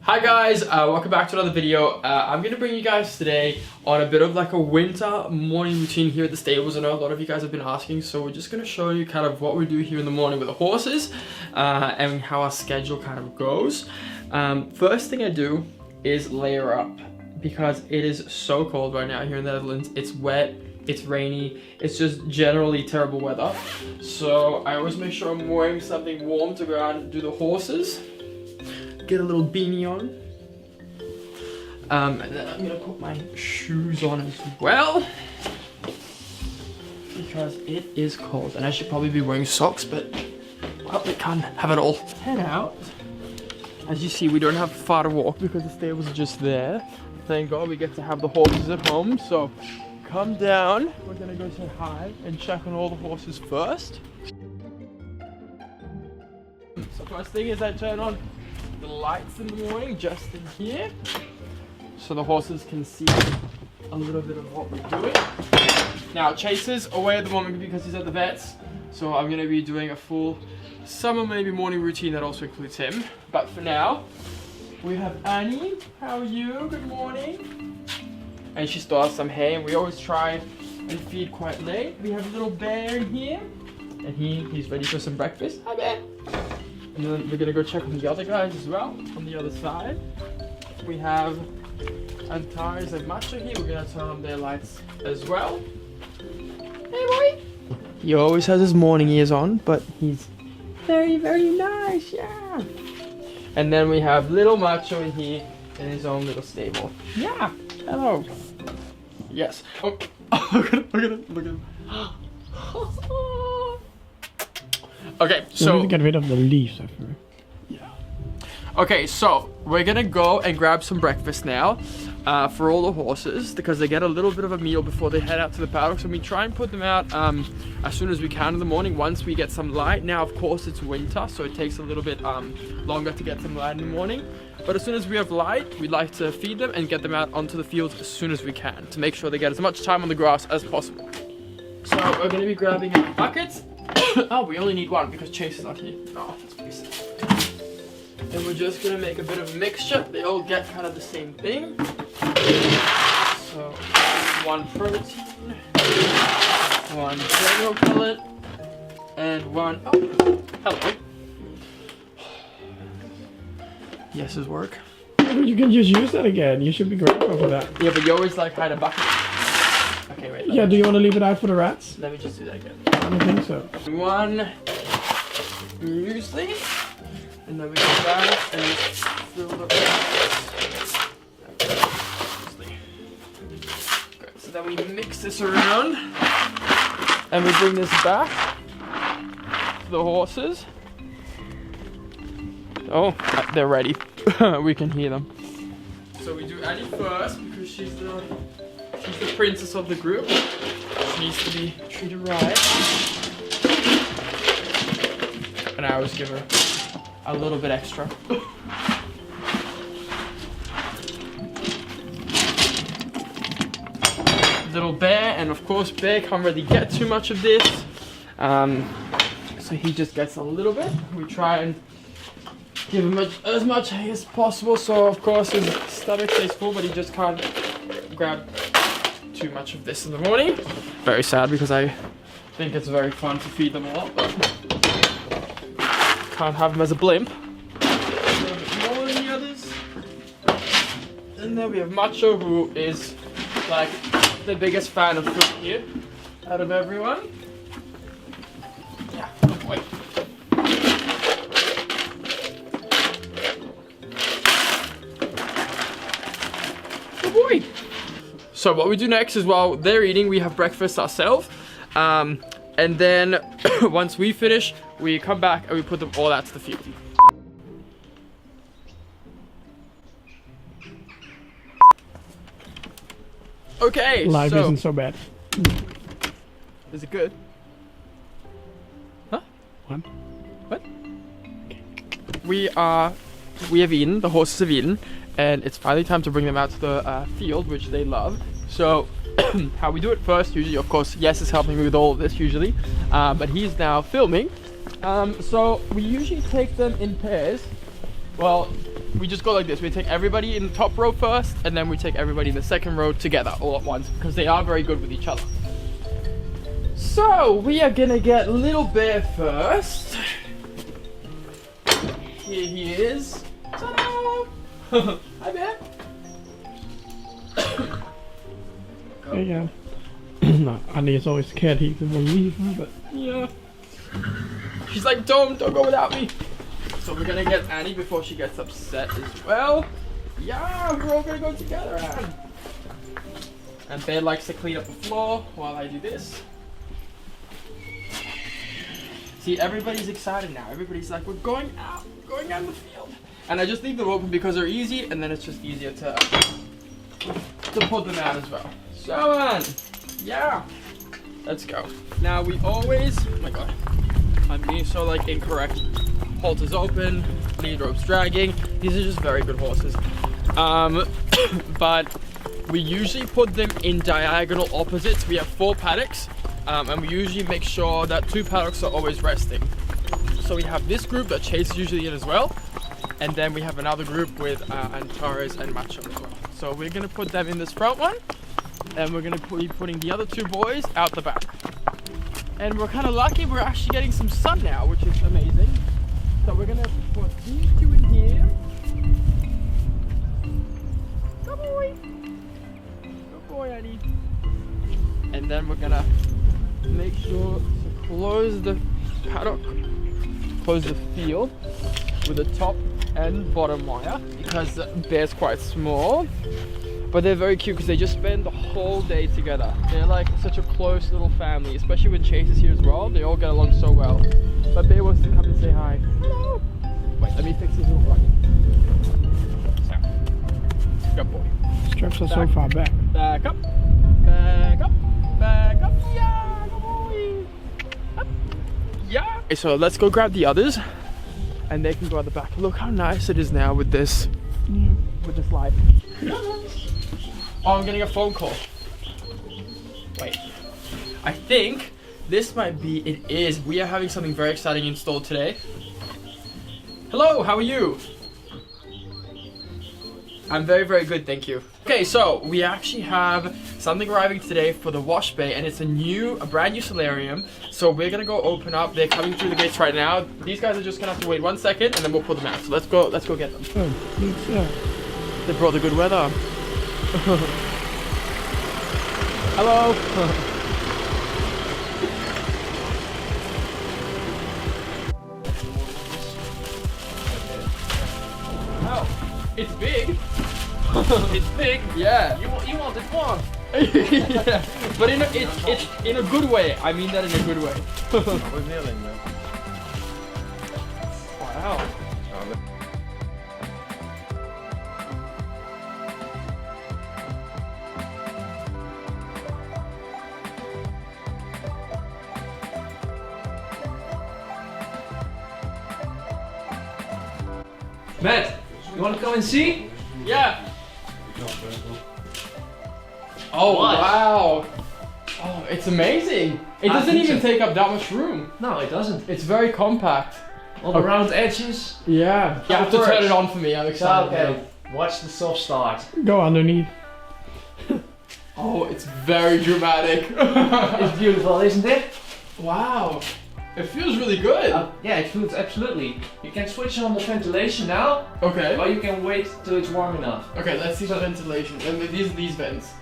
Hi guys, welcome back to another video. I'm going to bring you guys today on a bit of like a winter morning routine here at the stables. I know a lot of you guys have been asking, so we're just going to show you kind of what we do here in the morning with the horses and how our schedule kind of goes. First thing I do is layer up because it is so cold right now here in the Netherlands. It's wet, it's rainy, it's just generally terrible weather. So I always make sure I'm wearing something warm to go out and do the horses. Get a little beanie on, and then I'm gonna put my shoes on as well because it is cold, and I should probably be wearing socks, but well, we can't have it all. Head out. As you see, we don't have far to walk because the stables are just there. Thank God we get to have the horses at home. So come down. We're gonna go say hi and check on all the horses first. So first thing is I turn on the lights in the morning just in here so the horses can see a little bit of what we're doing. Now Chase is away at the moment because he's at the vets, so I'm going to be doing a full summer maybe morning routine that also includes him. But for now we have Annie. How are you? Good morning. And she still has some hay, and we always try and feed quite late. We have a little bear in here and he's ready for some breakfast. Hi Bear. And then we're gonna go check on the other guys as well, on the other side. We have Antares and Macho here. We're gonna turn on their lights as well. Hey boy! He always has his morning ears on, but he's very, very nice, yeah! And then we have little Macho in here in his own little stable. Yeah! Hello! Yes. Oh, look at him. Okay, so we need to get rid of the leaves. yeah. Okay, so we're gonna go and grab some breakfast now for all the horses because they get a little bit of a meal before they head out to the paddock. So we try and put them out as soon as we can in the morning once we get some light. Now, of course, it's winter, so it takes a little bit longer to get some light in the morning. But as soon as we have light, we like to feed them and get them out onto the fields as soon as we can to make sure they get as much time on the grass as possible. So we're gonna be grabbing our buckets. Oh, we only need one because Chase is not here. Oh, that's pretty sad. And we're just gonna make a bit of a mixture. They all get kind of the same thing. So, one protein, one general pellet, and one, oh, hello. Yeses work. You can just use that again. You should be grateful for that. Yeah, but you always like hide a bucket. Okay, wait. Yeah, do you want to leave it out for the rats? Let me just do that again. I don't think so. One muesli, and then we go back and fill the muesli. Good. So then we mix this around, and we bring this back to the horses. Oh, they're ready. We can hear them. So we do Annie first because she's the princess of the group. She needs to be treated right. And I always give her a little bit extra. Little Bear, and of course Bear can't really get too much of this. So he just gets a little bit. We try and give him as much hay as possible, so of course his stomach stays full, but he just can't grab too much of this in the morning. Very sad because I think it's very fun to feed them a lot, but can't have him as a blimp. A little bit more than the others. And then we have Macho, who is like the biggest fan of food here out of everyone. Yeah, good boy. Good boy. So what we do next is while they're eating, we have breakfast ourselves. And then once we finish, we come back and we put them all out to the field. Okay, Life isn't so bad. Is it good? Huh? What? What? We have eaten, the horses have eaten, and it's finally time to bring them out to the field, which they love. So how we do it first, usually, of course, Yes is helping me with all of this usually, but he's now filming. So we usually take them in pairs. Well, we just go like this. We take everybody in the top row first, and then we take everybody in the second row together all at once, because they are very good with each other. So we are gonna get Little Bear first. Here he is. Ta-da! Hi, Bear. There you go. No, Annie is always scared he will leave her, but Yeah. She's like, don't go without me. So we're gonna get Annie before she gets upset as well. Yeah, we're all gonna go together, Anne. And Bear likes to clean up the floor while I do this. See, everybody's excited now. Everybody's like, we're going out in the field. And I just leave them open because they're easy, and then it's just easier to put them out as well. So, Anne, yeah, let's go. Now we always, oh my god, I'm being so like incorrect. Halters open, lead ropes dragging. These are just very good horses. But we usually put them in diagonal opposites. We have 4 paddocks, and we usually make sure that 2 paddocks are always resting. So we have this group that Chase is usually in as well, and then we have another group with Antares and Macho as well. So we're gonna put them in this front one, and we're gonna be putting the other 2 boys out the back. And we're kind of lucky, we're actually getting some sun now, which is amazing. So we're gonna put these 2 in here. Good boy. Good boy, Eddie. And then we're gonna make sure to close the paddock, close the field with the top and bottom wire, because Bear's quite small. But they're very cute because they just spend the whole day together. They're like such a close little family, especially when Chase is here as well. They all get along so well. But Bear wants to come and say hi. Hello. Wait, let me fix his little buggy. So, good boy. straps are so far back. Back up. Back up. Back up. Yeah, good boy. Up. Yeah. Okay, so let's go grab the others, and they can go at the back. Look how nice it is now with this, with this light. Oh, I'm getting a phone call. Wait. I think this might be, it is. We are having something very exciting installed today. Hello, how are you? I'm very, very good, thank you. Okay, so we actually have something arriving today for the wash bay, and it's a brand new solarium. So we're gonna go open up. They're coming through the gates right now. These guys are just gonna have to wait 1 second, and then we'll put them out. So let's go get them. Oh, it's They brought the good weather. Hello. Oh, it's big. It's big. Yeah. You wanted one. Yeah. But it's in a good way. I mean that in a good way. Revealing man. Wow. Matt, you want to come and see? Yeah. Oh What? wow. Oh, it's amazing. It I doesn't think even so. take up that much room. No, it doesn't. It's very compact. All the round edges. Yeah. You have to turn it on for me. I'm excited. Okay, watch the soft start. Go underneath. Oh, it's very dramatic. It's beautiful, isn't it? Wow. It feels really good. Yeah, it feels absolutely. You can switch on the ventilation now, Okay. or you can wait till it's warm enough. Okay, let's see the ventilation. And these vents.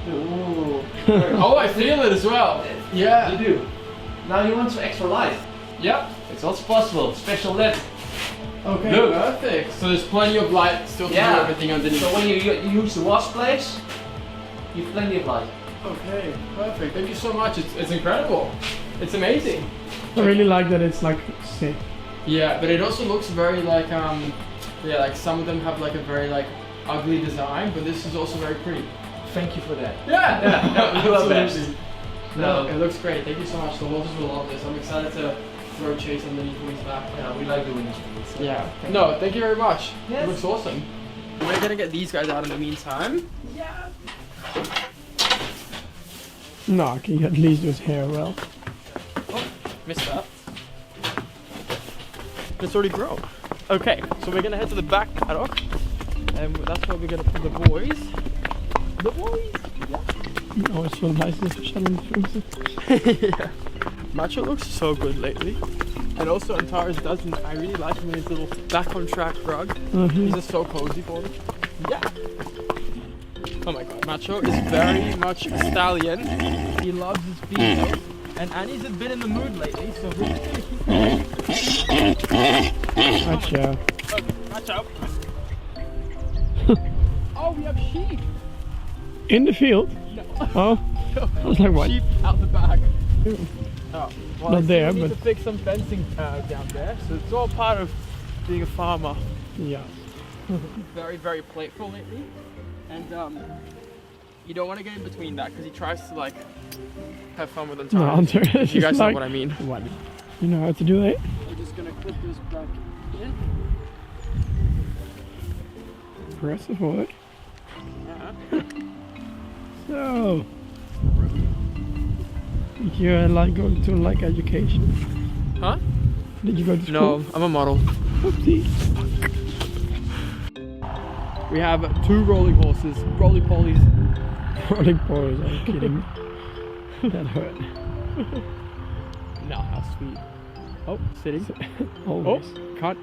Ooh. Oh, I feel it as well. You Yeah. do. Now you want some extra light. Yep. It's also possible. Special LED. Okay, Look. perfect. So there's plenty of light still to do Yeah. everything underneath. So when you use the wash place, you have plenty of light. Okay, perfect. Thank you so much. It's incredible. It's amazing. I really like that it's like safe. Yeah, but it also looks very like yeah, like some of them have like a very like ugly design, but this is also very pretty. Thank you for that. Yeah. Yeah, you are best. Absolutely. No, it looks great. Thank you so much. The horses will love this. I'm excited to throw Chase underneath when he's back. Yeah, we like doing this. So Yeah. No, thank you very much. Yes. It looks awesome. We're gonna get these guys out in the meantime. Yeah. No, can you at least do his hair well? Oh, missed that. It's already grown. Okay, so we're gonna head to the back paddock, and that's where we're gonna put the boys. The boys. Yeah. Oh, it's so nice to shut them through. Yeah. Macho looks so good lately. And also Antares doesn't. I really like him in his little back on track rug. He's just so cozy for me. Yeah. Oh my god, Macho is very much a stallion. He loves his females. And Annie's has been in the mood lately, so we're just gonna keep Macho. Okay, Macho. Oh, we have sheep. In the field? No. Oh, I was like, what? Sheep out the back. Oh, well, Not there, we need but to fix some fencing down there. So it's all part of being a farmer. yeah. Very, very playful lately, and you don't want to get in between that because he tries to like have fun with No, Antares. Hunter, it's You guys just know like, what I mean. What? You know how to do it? We're just gonna clip this back in. Impressive work. Yeah. So, did you like go to like education? Huh? Did you go to school? No, I'm a model. Oopsie. We have 2 rolling horses, roly-polies. Rolling boys, are you kidding me? That hurt. No, how sweet. Oh, sitting. Always. Oh, can't.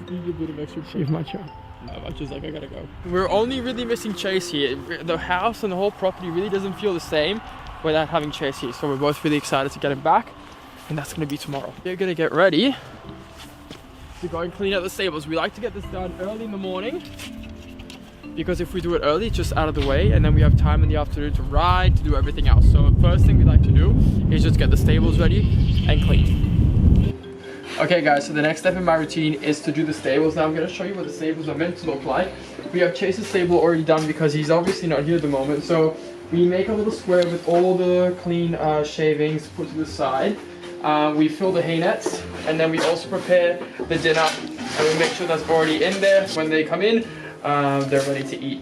Need a bit of extra See if Macho. No, I'm just like, I gotta go. We're only really missing Chase here. The house and the whole property really doesn't feel the same without having Chase here. So we're both really excited to get him back. And that's gonna be tomorrow. We're gonna get ready to go and clean out the stables. We like to get this done early in the morning, because if we do it early, it's just out of the way, and then we have time in the afternoon to ride, to do everything else. So first thing we like to do is just get the stables ready and clean. Okay guys, so the next step in my routine is to do the stables. Now I'm going to show you what the stables are meant to look like. We have Chase's stable already done because he's obviously not here at the moment. So we make a little square with all the clean shavings put to the side. We fill the hay nets, and then we also prepare the dinner, and we make sure that's already in there. When they come in, they're ready to eat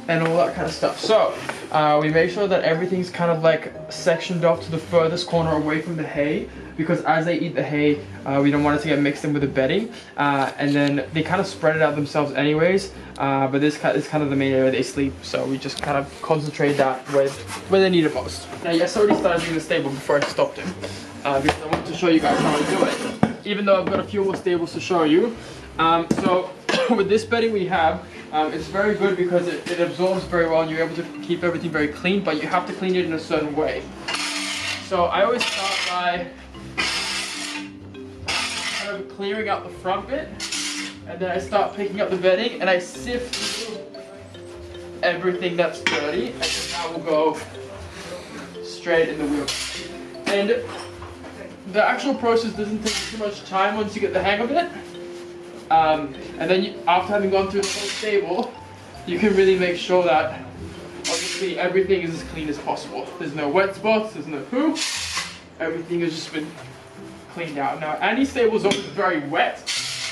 and all that kind of stuff. So we make sure that everything's kind of like sectioned off to the furthest corner away from the hay, because as they eat the hay, we don't want it to get mixed in with the bedding, and then they kind of spread it out themselves anyways, but this is kind of the main area they sleep, so we just kind of concentrate that where they need it most. Now yes, I already started doing the stable before I stopped him, because I wanted to show you guys how I do it, even though I've got a few more stables to show you. So with this bedding we have, it's very good because it absorbs very well and you're able to keep everything very clean, but you have to clean it in a certain way. So I always start by kind of clearing out the front bit, and then I start picking up the bedding and I sift through everything that's dirty, and then that will go straight in the wheel. And the actual process doesn't take too much time once you get the hang of it. And then after having gone through the whole stable, you can really make sure that obviously everything is as clean as possible. There's no wet spots, there's no poo. Everything has just been cleaned out. Now Annie's stable is always very wet.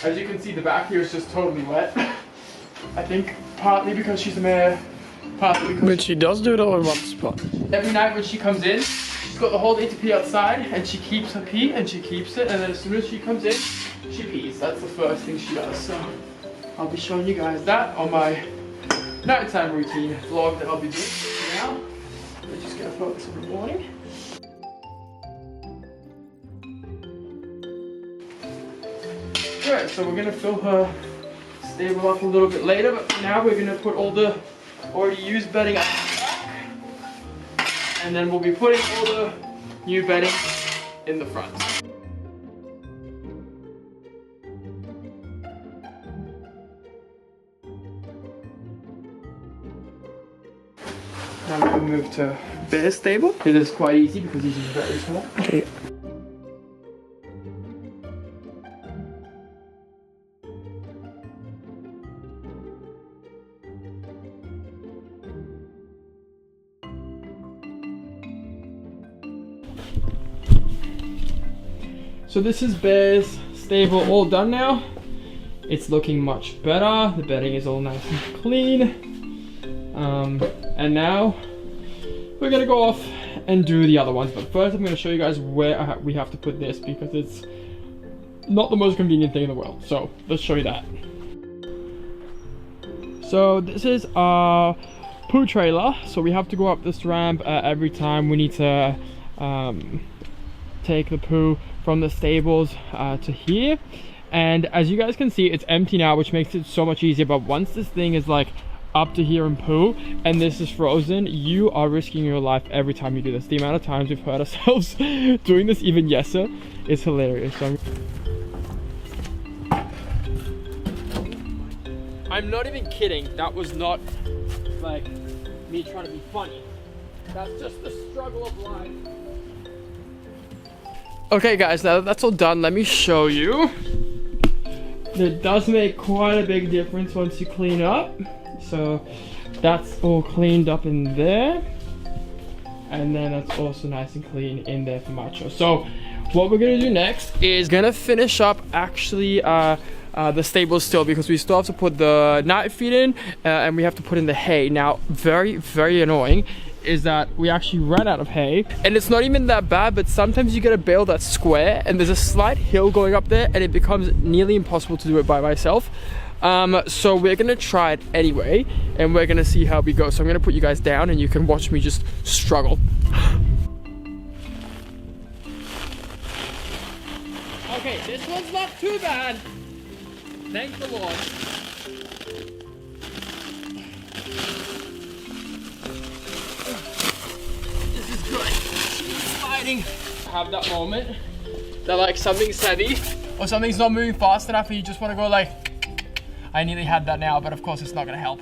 As you can see, the back here is just totally wet. I think partly because she's a mare, partly because... But she does do it all in one spot. Every night when she comes in, she's got the whole day to pee outside, and she keeps her pee and she keeps it, and then as soon as she comes in, she pees. That's the first thing she does. So I'll be showing you guys that on my nighttime routine vlog that I'll be doing now. We're just gonna focus on the morning. Alright, so we're gonna fill her stable up a little bit later, but for now we're gonna put all the already used bedding up the back, and then we'll be putting all the new bedding in the front. Now we can move to Bear's stable. It is quite easy because he's very small. Okay. So this is Bear's stable all done now. It's looking much better. The bedding is all nice and clean. And now we're gonna go off and do the other ones. But first I'm gonna show you guys where we have to put this, because it's not the most convenient thing in the world. So let's show you that. So this is our poo trailer. So we have to go up this ramp every time we need to take the poo from the stables to here. And as you guys can see, it's empty now, which makes it so much easier. But once this thing is like up to here in poo and this is frozen, you are risking your life every time you do this. The amount of times we've hurt ourselves doing this, even yesterday, is hilarious. So I'm not even kidding. That was not like me trying to be funny. That's just the struggle of life. Okay guys, now that that's all done, let me show you. It does make quite a big difference once you clean up. So that's all cleaned up in there. And then that's also nice and clean in there for Macho. So what we're gonna do next is gonna finish up actually the stables still, because we still have to put the night feed in and we have to put in the hay. Now, very annoying is that we actually ran out of hay, and it's not even that bad, but sometimes you get a bale that's square and there's a slight hill going up there and it becomes nearly impossible to do it by myself. So we're gonna try it anyway and we're gonna see how we go. So I'm gonna put you guys down and you can watch me just struggle. Okay, this one's not too bad. Thank the Lord. This is good. Sliding. Have that moment that like something's heavy or something's not moving fast enough and you just want to go like, I nearly had that now, but of course it's not going to help.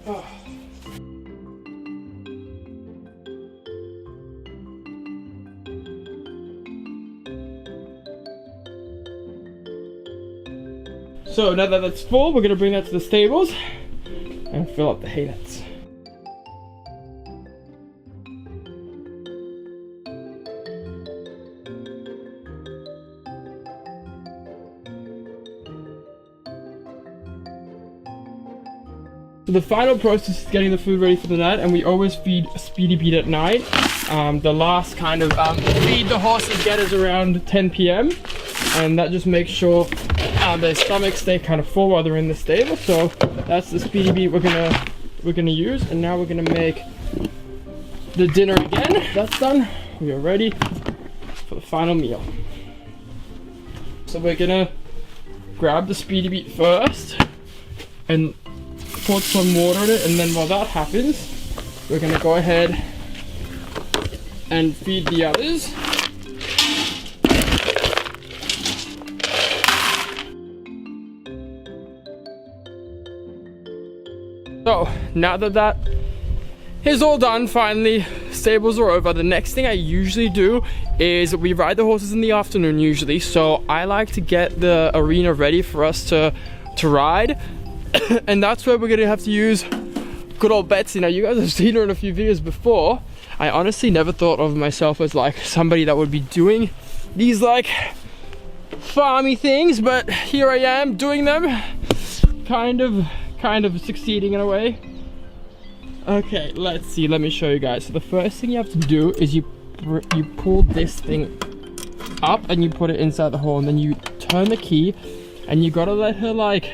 Oh. So now that that's full, we're gonna bring that to the stables and fill up the hay nets. So the final process is getting the food ready for the night, and we always feed Speedy Beat at night. The last kind of feed the horses get is around 10 p.m. and that just makes sure their stomachs stay kind of full while they're in the stable. So that's the Speedy Beat we're gonna use, and now we're gonna make the dinner again. That's done. We are ready for the final meal. So we're gonna grab the Speedy Beat first and put some water in it, and then while that happens, we're gonna go ahead and feed the others. So now that that is all done, finally, stables are over. The next thing I usually do is we ride the horses in the afternoon usually. So I like to get the arena ready for us to ride. And that's where we're gonna have to use good old Betsy. Now you guys have seen her in a few videos before. I honestly never thought of myself as like somebody that would be doing these like farmy things, but here I am doing them, kind of succeeding in a way. Okay, let's see, let me show you guys. So the first thing you have to do is you pull this thing up and you put it inside the hole, and then you turn the key and you gotta let her like,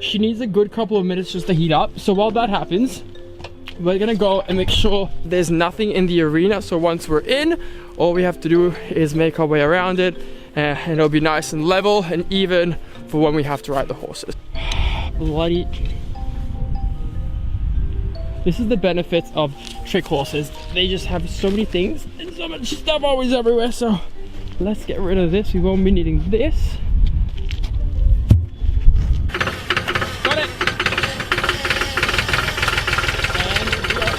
she needs a good couple of minutes just to heat up. So while that happens, we're gonna go and make sure there's nothing in the arena. So once we're in, all we have to do is make our way around it, and it'll be nice and level and even for when we have to ride the horses. Bloody. This is the benefits of trick horses. They just have so many things and so much stuff always everywhere. So let's get rid of this. We won't be needing this. Got it. And we are,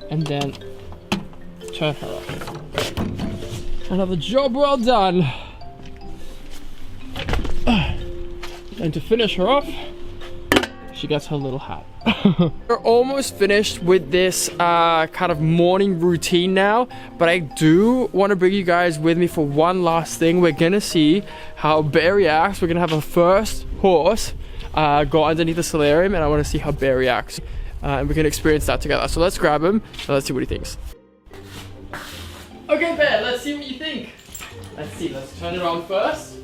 and then turn her off. Another job well done. And to finish her off, she gets her little hat. We're almost finished with this kind of morning routine now, but I do want to bring you guys with me for one last thing. We're gonna see how Bear reacts. We're gonna have a first horse go underneath the solarium, and I want to see how Bear reacts. And we're gonna experience that together. So let's grab him and let's see what he thinks. Okay, Bear, let's see what you think. Let's see, let's turn it on first.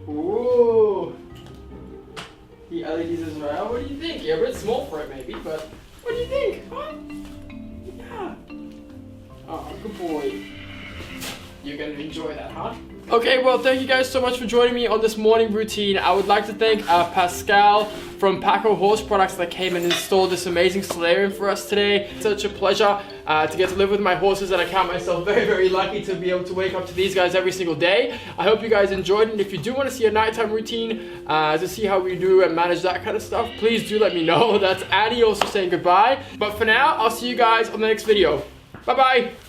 Ooh. The LEDs as well. What do you think? You're a bit small for it maybe, but what do you think? Huh? Yeah. Oh, good boy. You're gonna enjoy that, huh? Okay, well, thank you guys so much for joining me on this morning routine. I would like to thank Pascal from Paco Horse Products that came and installed this amazing solarium for us today. It's such a pleasure to get to live with my horses, and I count myself very, very lucky to be able to wake up to these guys every single day. I hope you guys enjoyed it, and if you do want to see a nighttime routine to see how we do and manage that kind of stuff, please do let me know. That's Annie also saying goodbye. But for now, I'll see you guys on the next video. Bye-bye.